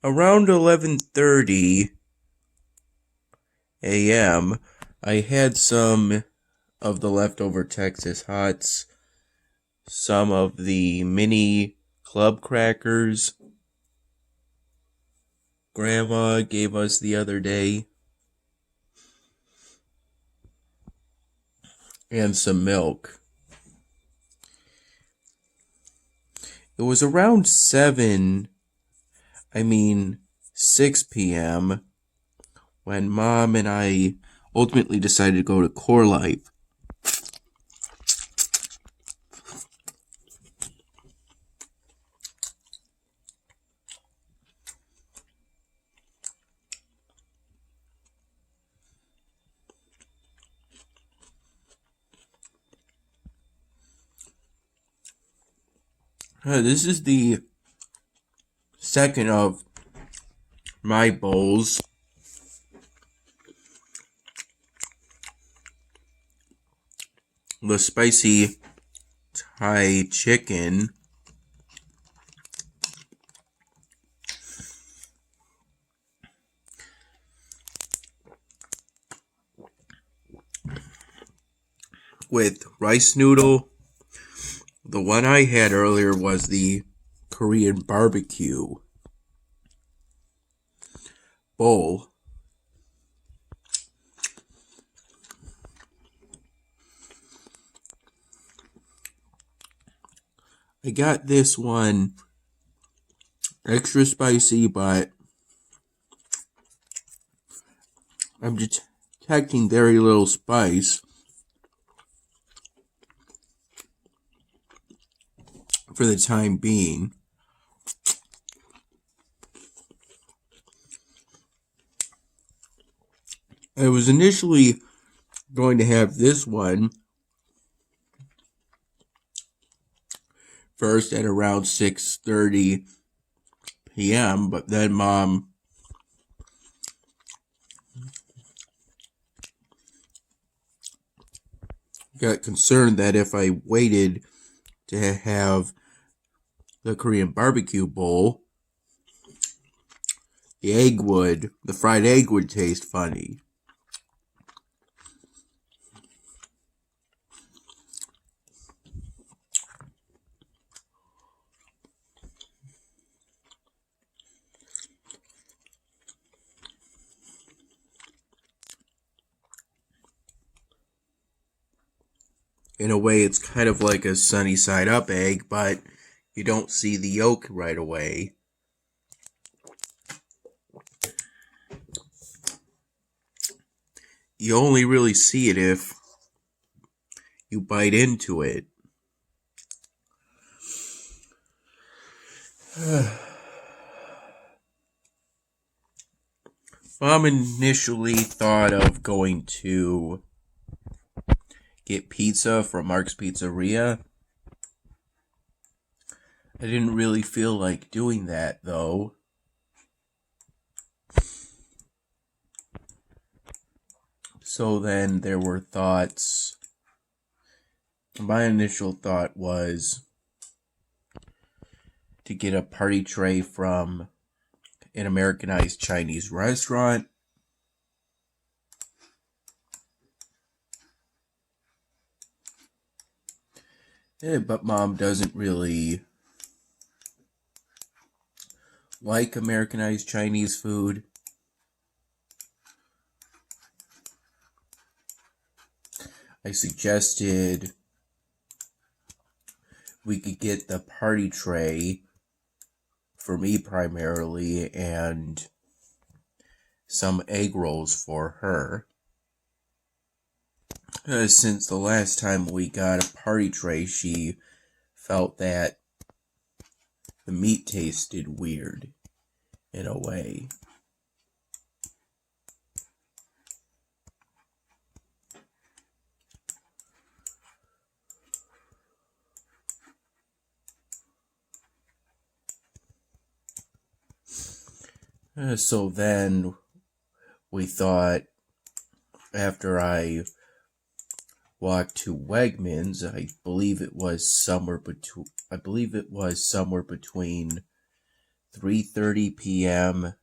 around 11:30 a.m., I had some of the leftover Texas Hots, some of the mini club crackers Grandma gave us the other day, and some milk. It was around 6 p.m. when Mom and I ultimately decided to go to CoreLife. This is the second of my bowls. The spicy Thai chicken. With rice noodle. The one I had earlier was the Korean barbecue bowl. I got this one extra spicy, but I'm detecting very little spice for the time being. I was initially going to have this one first at around 6:30 p.m., but then Mom got concerned that if I waited to have the Korean barbecue bowl, the fried egg would taste funny. In a way, it's kind of like a sunny side up egg, but you don't see the yolk right away. You only really see it if you bite into it. Mom initially thought of going to get pizza from Mark's Pizzeria. I didn't really feel like doing that, though. So then there were thoughts. My initial thought was to get a party tray from an Americanized Chinese restaurant. But Mom doesn't really like Americanized Chinese food. I suggested we could get the party tray for me primarily and some egg rolls for her. Since the last time we got a party tray, she felt that the meat tasted weird in a way. So then we thought, after I walked to Wegmans, I believe it was somewhere between 3:30 p.m.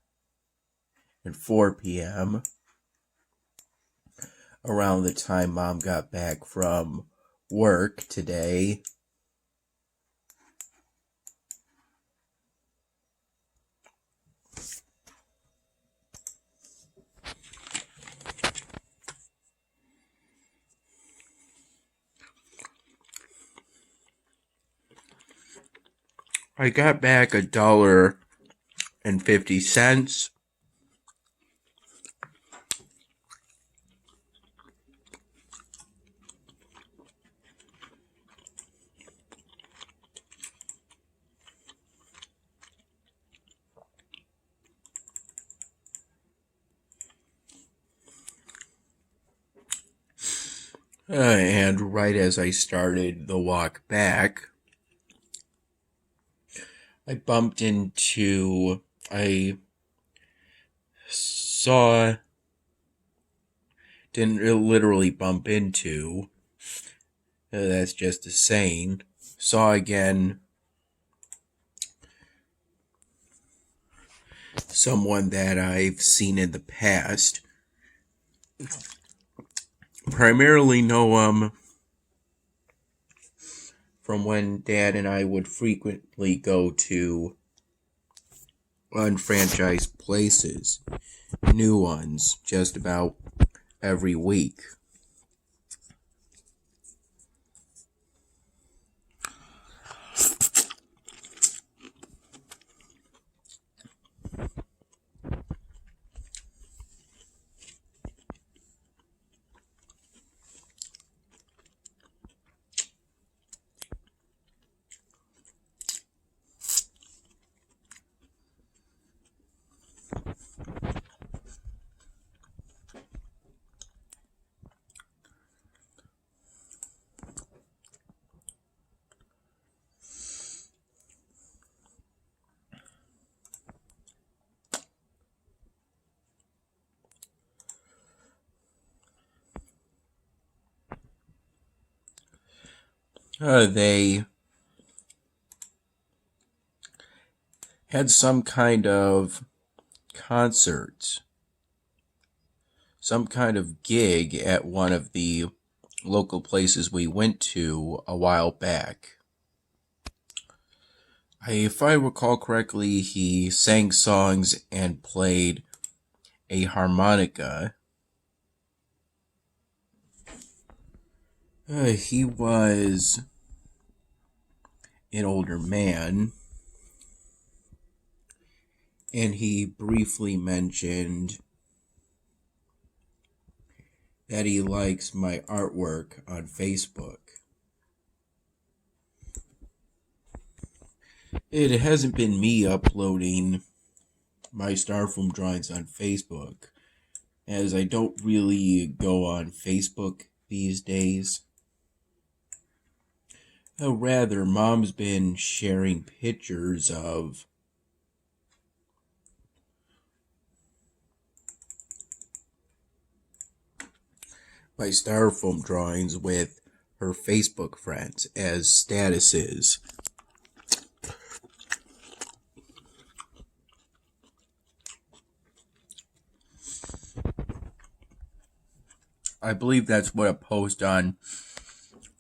and 4 p.m. around the time Mom got back from work today. I got back $1.50. And right as I started the walk back, I didn't literally bump into, that's just a saying, saw again someone that I've seen in the past. Primarily know from when Dad and I would frequently go to unfranchised places, new ones, just about every week. They had some kind of concert, some kind of gig at one of the local places we went to a while back. If I recall correctly, he sang songs and played a harmonica. He was an older man, and he briefly mentioned that he likes my artwork on Facebook. It hasn't been me uploading my styrofoam drawings on Facebook, as I don't really go on Facebook these days. Rather, Mom's been sharing pictures of my styrofoam drawings with her Facebook friends as statuses. I believe that's what a post on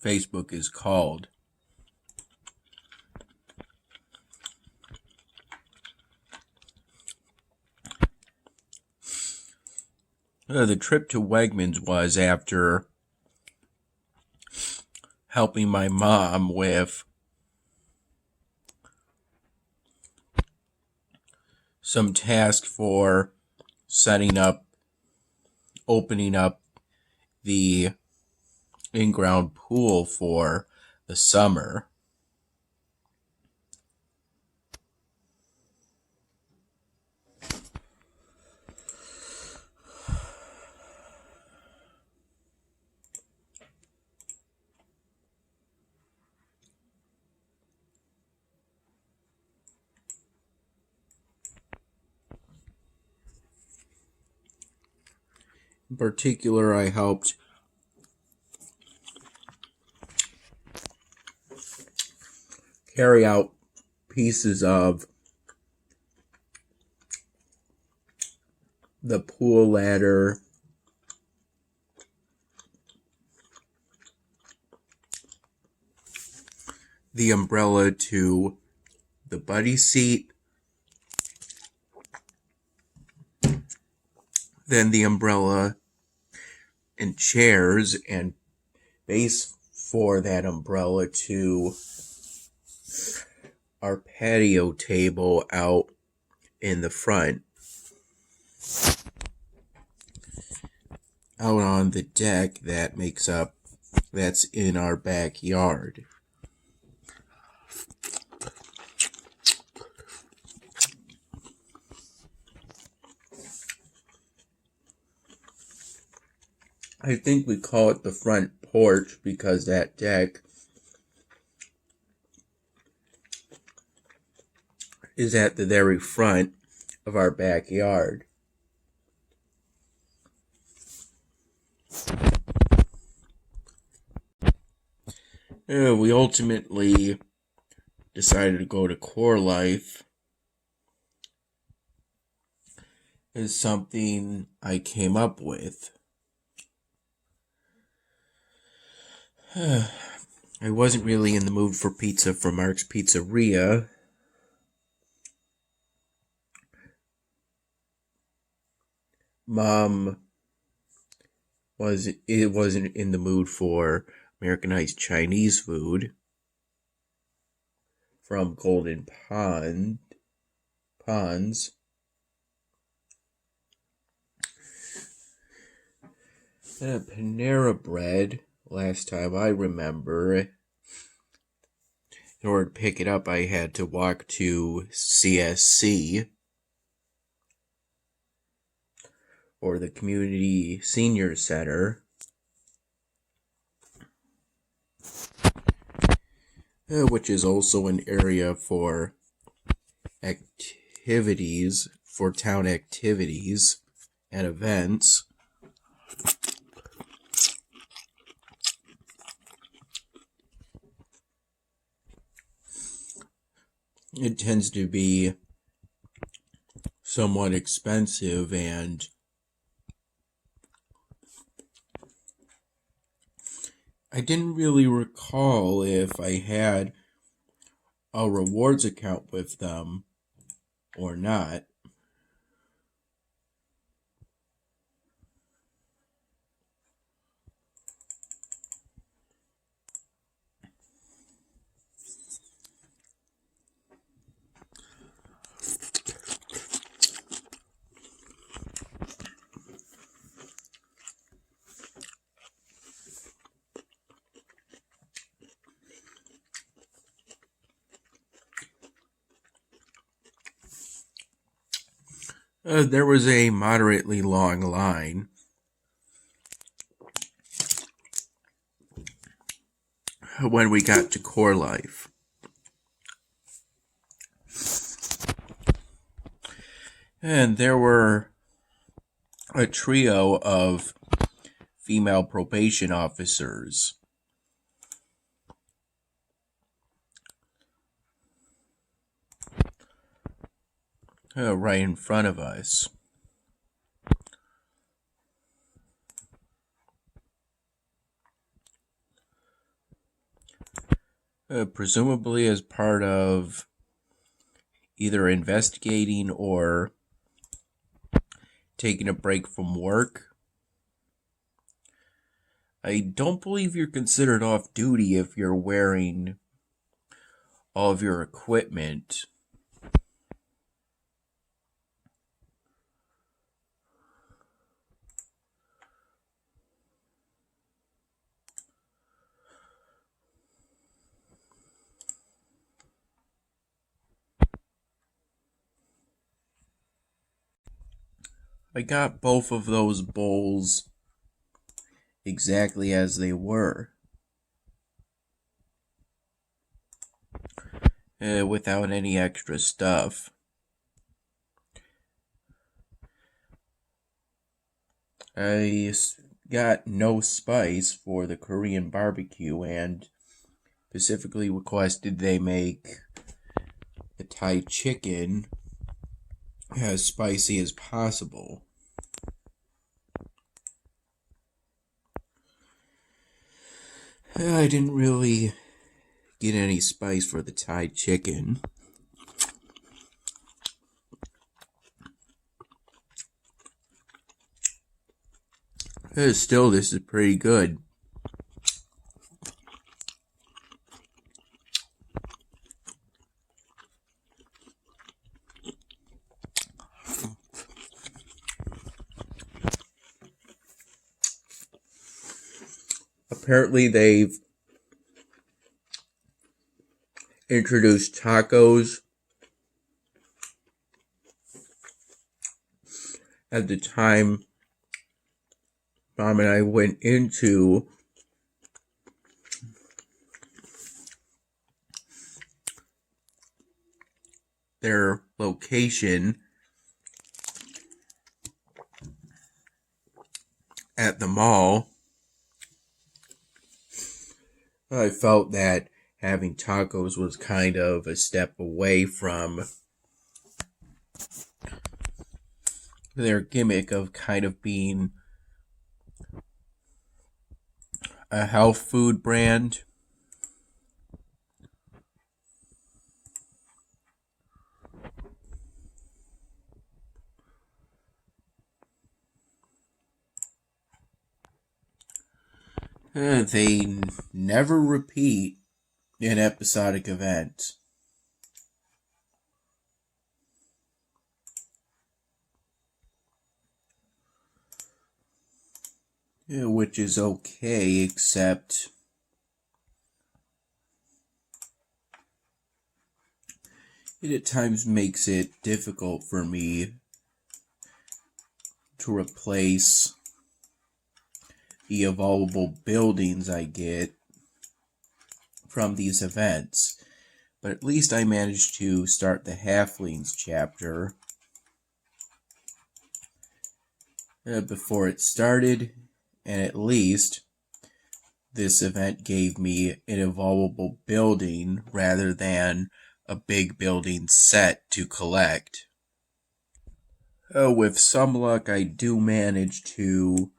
Facebook is called. The trip to Wegmans was after helping my mom with some task for opening up the in-ground pool for the summer. In particular, I helped carry out pieces of the pool ladder, the umbrella to the buddy seat, then the umbrella and chairs and base for that umbrella to our patio table out in the front, out on the deck that's in our backyard. I think we call it the front porch because that deck is at the very front of our backyard. We ultimately decided to go to CoreLife as something I came up with. I wasn't really in the mood for pizza from Mark's Pizzeria. Mom wasn't in the mood for Americanized Chinese food from Golden Ponds. Panera Bread, last time I remember. In order to pick it up, I had to walk to CSC, or the Community Senior Center, which is also an area for activities, for town activities and events. It tends to be somewhat expensive, and I didn't really recall if I had a rewards account with them or not. There was a moderately long line. When we got to CoreLife. And there were a trio of female probation officers. Right in front of us. Presumably as part of either investigating or taking a break from work. I don't believe you're considered off duty if you're wearing all of your equipment. I got both of those bowls exactly as they were, without any extra stuff. I got no spice for the Korean barbecue and specifically requested they make the Thai chicken as spicy as possible. I didn't really get any spice for the Thai chicken. Still, this is pretty good. Apparently, they've introduced tacos at the time Mom and I went into their location at the mall. I felt that having tacos was kind of a step away from their gimmick of kind of being a health food brand. They never repeat an episodic event. Which is okay, except it at times makes it difficult for me to replace the evolvable buildings I get from these events. But at least I managed to start the Halflings chapter before it started, and at least this event gave me an evolvable building rather than a big building set to collect. With some luck, I do manage to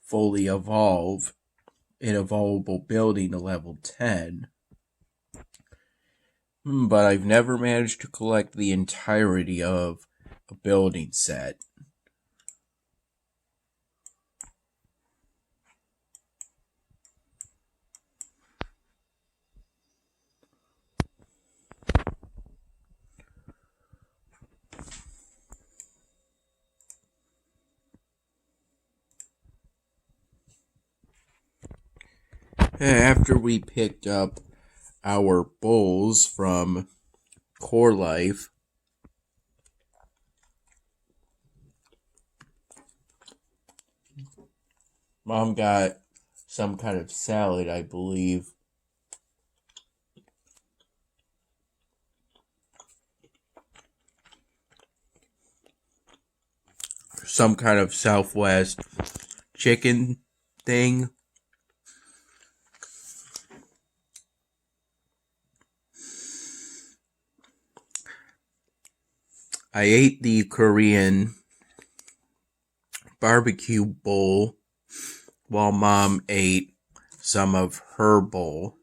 fully evolve an evolvable building to level 10. But I've never managed to collect the entirety of a building set. After we picked up our bowls from CoreLife, Mom got some kind of salad, I believe. Some kind of Southwest chicken thing. I ate the Korean barbecue bowl while Mom ate some of her bowl.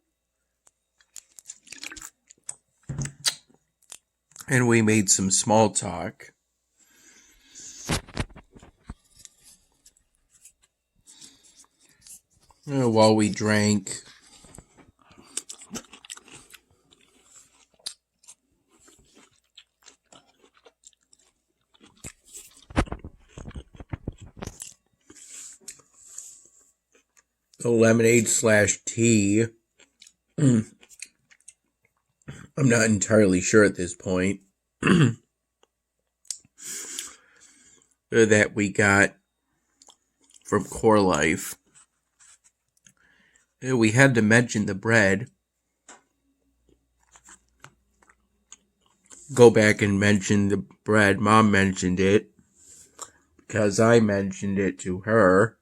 And we made some small talk. While we drank the lemonade/tea. I'm not entirely sure at this point that we got from CoreLife. We had to mention the bread. Go back and mention the bread. Mom mentioned it because I mentioned it to her.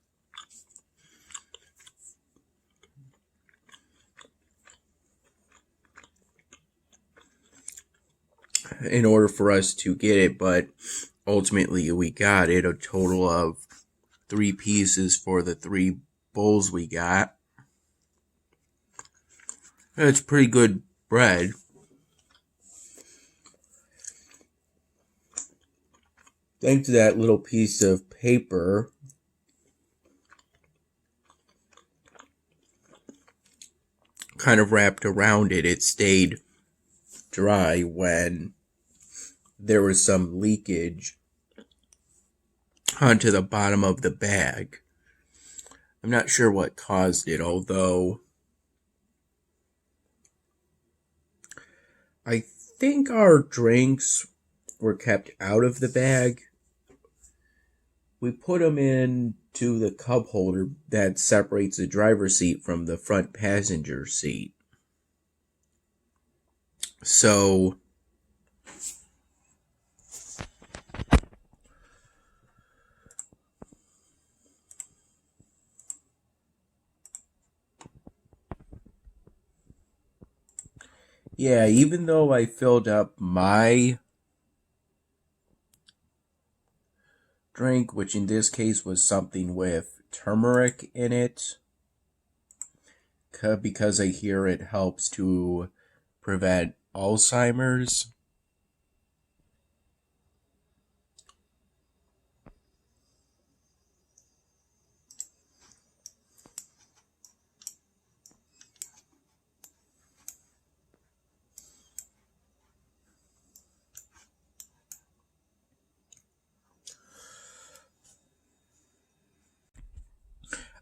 In order for us to get it, but ultimately we got it, a total of 3 pieces for the 3 bowls we got. It's pretty good bread. Thanks to that little piece of paper kind of wrapped around it, it stayed dry when there was some leakage onto the bottom of the bag. I'm not sure what caused it, although I think our drinks were kept out of the bag. We put them into the cup holder that separates the driver's seat from the front passenger seat. So yeah, even though I filled up my drink, which in this case was something with turmeric in it, because I hear it helps to prevent Alzheimer's.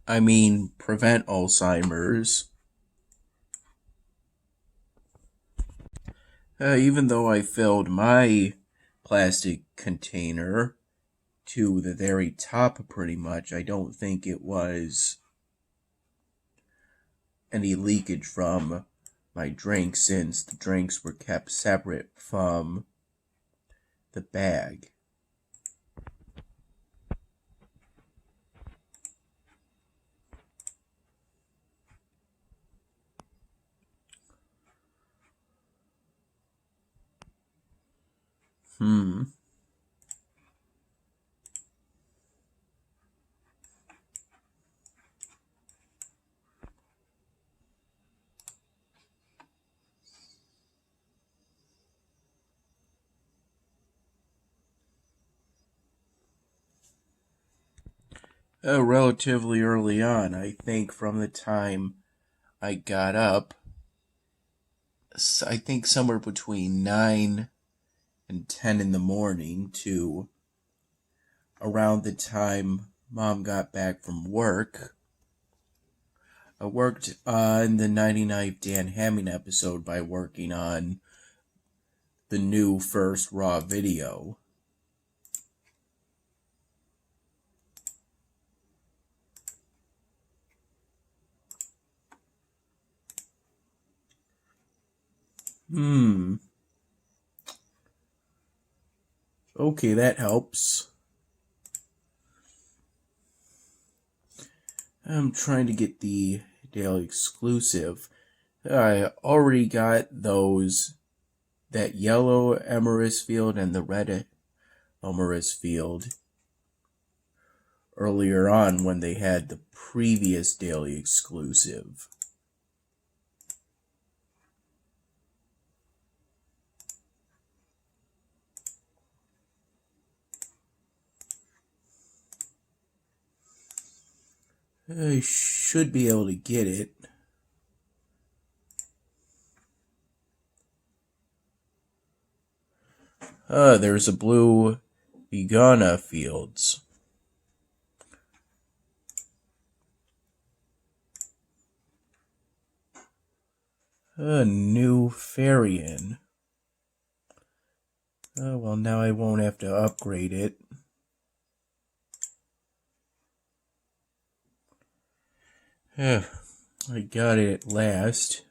I mean, prevent Alzheimer's. Even though I filled my plastic container to the very top pretty much, I don't think it was any leakage from my drink, since the drinks were kept separate from the bag. Relatively early on, I think from the time I got up, I think somewhere between 9 and 10 in the morning to around the time Mom got back from work. I worked on the 99th Dan Hamming episode by working on the new first raw video. Okay, that helps. I'm trying to get the daily exclusive. I already got that yellow Emerus field and the red Emerus field earlier on when they had the previous daily exclusive. I should be able to get it. There's a blue Begana fields. A new Farian. Oh, well, now I won't have to upgrade it. I got it at last.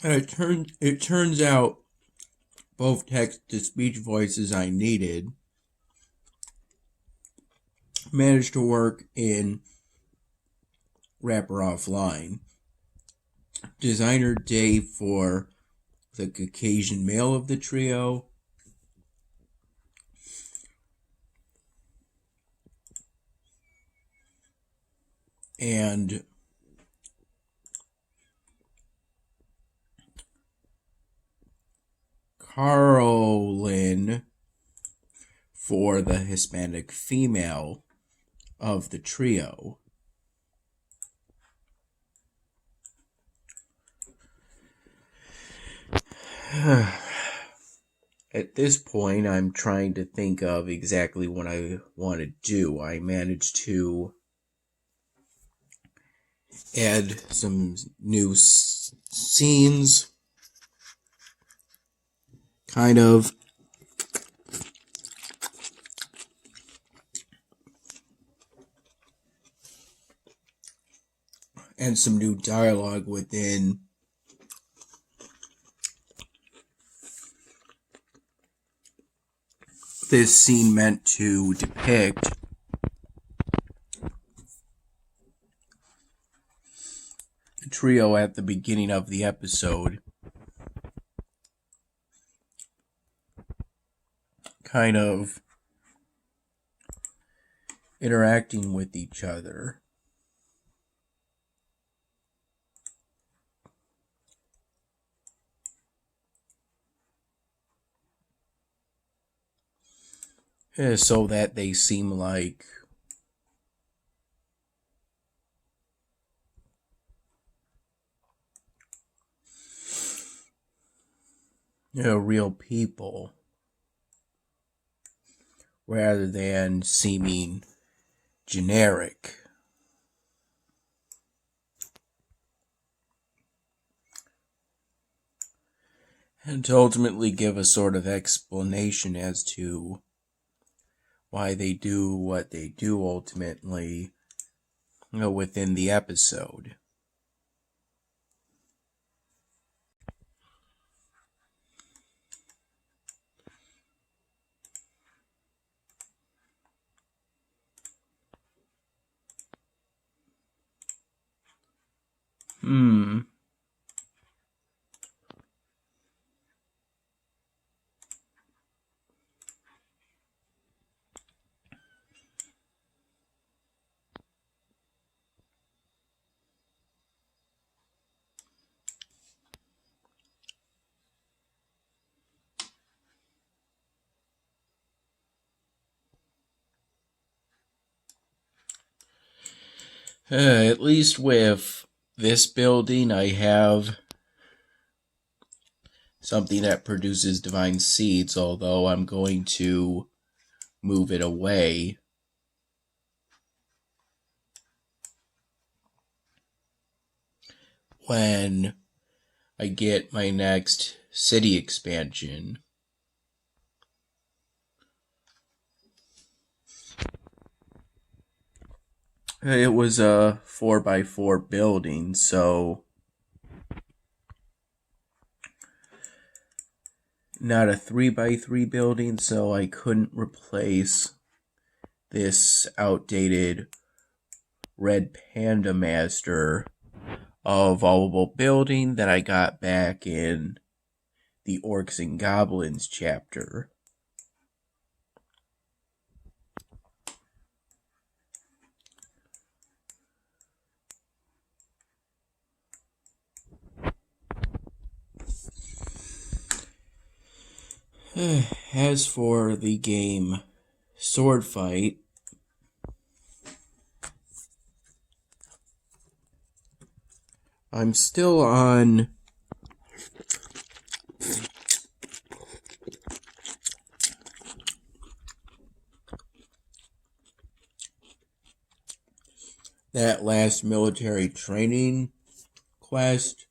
And it turns out both text-to-speech voices I needed managed to work in Wrapper Offline. Designer Dave for the Caucasian male of the trio, and Carolyn for the Hispanic female of the trio. At this point, I'm trying to think of exactly what I want to do. I managed to add some new scenes, kind of, and some new dialogue within this scene meant to depict the trio at the beginning of the episode, kind of interacting with each other. So that they seem like real people rather than seeming generic. And to ultimately give a sort of explanation as to why they do what they do ultimately, within the episode. At least with this building, I have something that produces divine seeds, although I'm going to move it away when I get my next city expansion. It was a 4x4 building, so not a 3x3 building, so I couldn't replace this outdated Red Panda Master evolvable building that I got back in the Orcs and Goblins chapter. As for the game Sword Fight, I'm still on that last military training quest.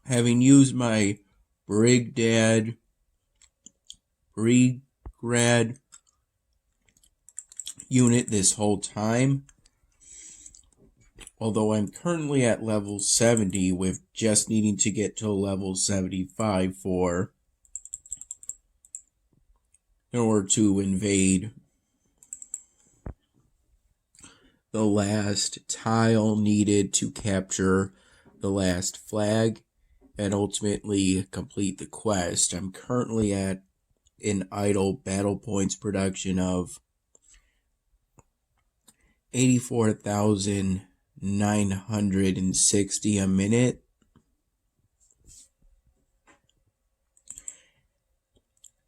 Having used my Briggrad unit this whole time. Although I'm currently at level 70 with just needing to get to level 75 in order to invade the last tile needed to capture the last flag and ultimately complete the quest. I'm currently at an idle battle points production of 84,960 a minute.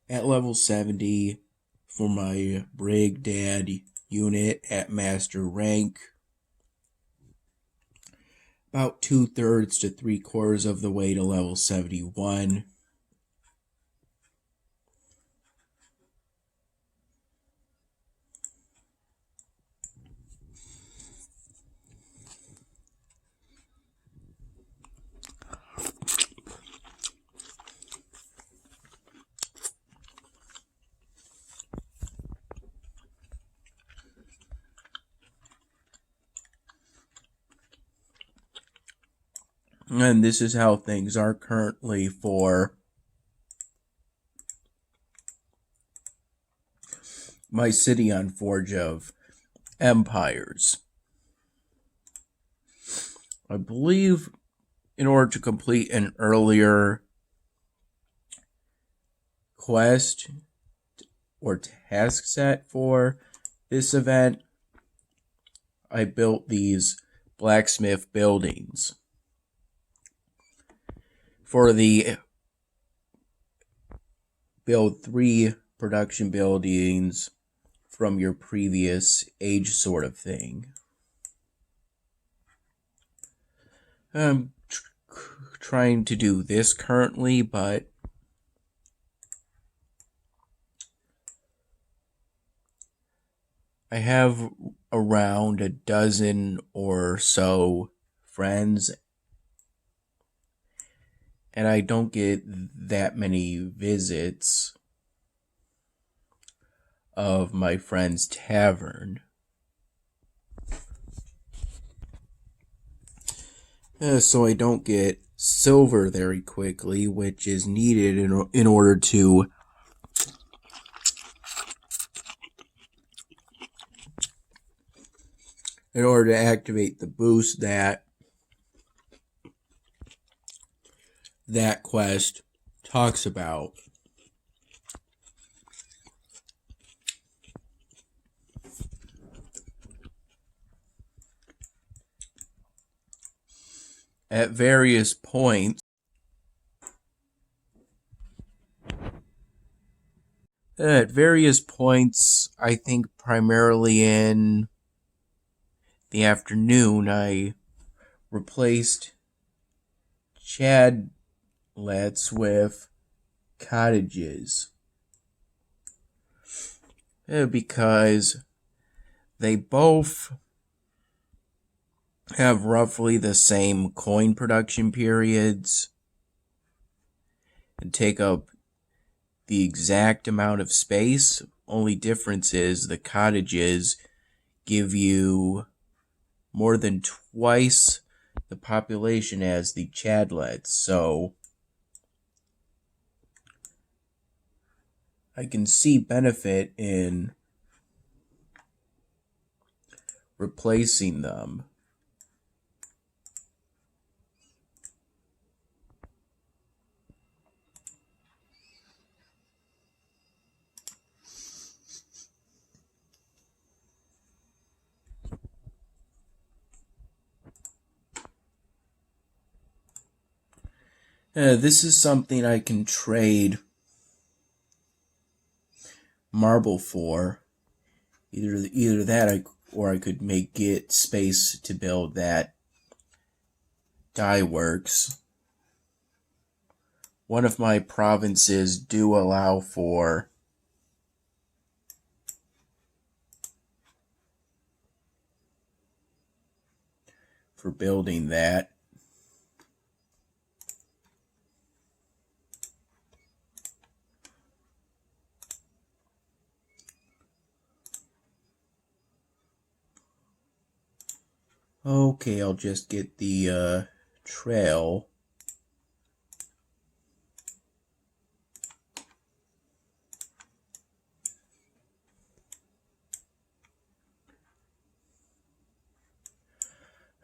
At level 70 for my Brig Dad unit at master rank. About 2/3 to 3/4 of the way to level 71. And this is how things are currently for my city on Forge of Empires. I believe in order to complete an earlier quest or task set for this event, I built these blacksmith buildings. For the build 3 production buildings from your previous age sort of thing. I'm trying to do this currently, but I have around a dozen or so friends, and I don't get that many visits of my friend's tavern. So I don't get silver very quickly, which is needed in order to activate the boost that quest talks about. At various points, I think primarily in the afternoon, I replaced chadlets with cottages. Because they both have roughly the same coin production periods and take up the exact amount of space. Only difference is the cottages give you more than twice the population as the chadlets, so I can see benefit in replacing them. This is something I can trade marble for. Either that, or I could get space to build that dye works. One of my provinces do allow for building that. Okay, I'll just get the trail.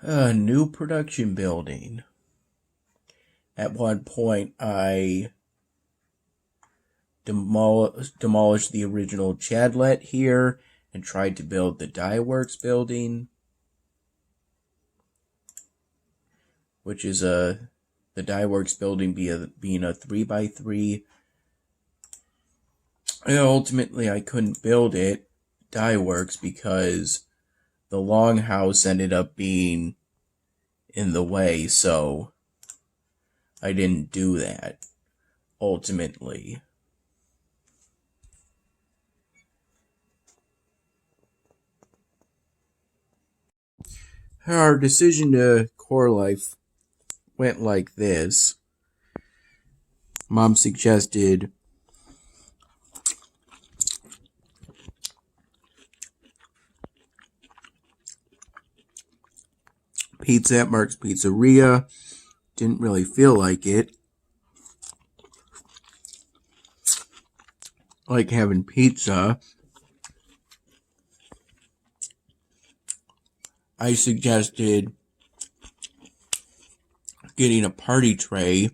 A new production building. At one point, I demolished the original Chadlet here and tried to build the Dye Works building, which is the Dye Works building being a 3x3. And ultimately, I couldn't build it, Dye Works, because the longhouse ended up being in the way, so I didn't do that, ultimately. Our decision to CoreLife went like this. Mom suggested pizza at Mark's Pizzeria. Didn't really feel like it. Like having pizza. I suggested getting a party tray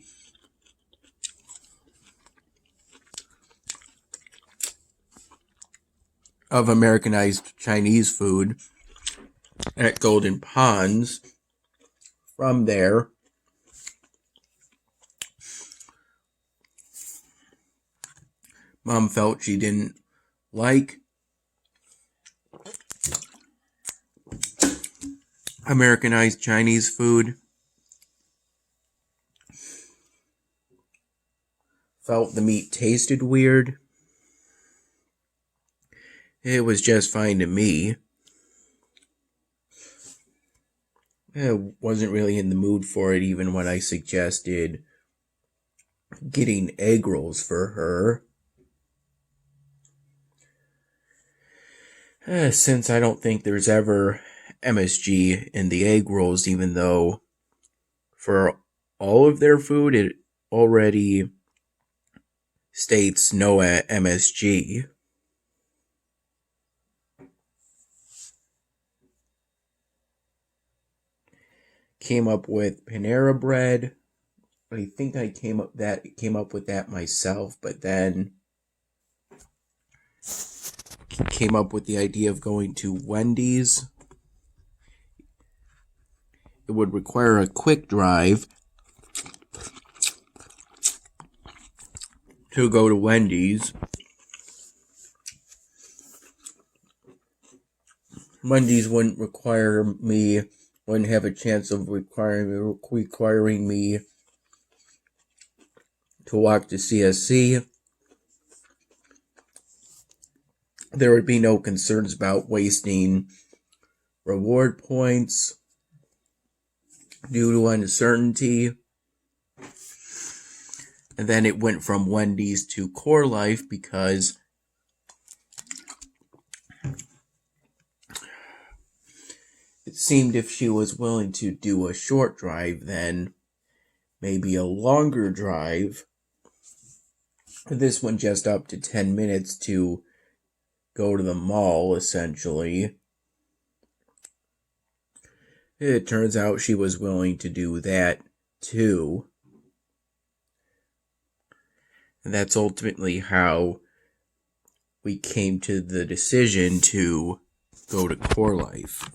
of Americanized Chinese food at Golden Ponds. From there, Mom felt she didn't like Americanized Chinese food. Felt the meat tasted weird. It was just fine to me. I wasn't really in the mood for it even when I suggested getting egg rolls for her. Since I don't think there's ever MSG in the egg rolls, even though for all of their food it already states no MSG. Came up with Panera bread. I think I came up with that myself, but then came up with the idea of going to Wendy's. It would require a quick drive to go to Wendy's. Wendy's wouldn't have a chance of requiring me to walk to CSC. There would be no concerns about wasting reward points due to uncertainty. And then it went from Wendy's to CoreLife because it seemed if she was willing to do a short drive, then maybe a longer drive. This one just up to 10 minutes to go to the mall, essentially. It turns out she was willing to do that, too. And that's ultimately how we came to the decision to go to CoreLife.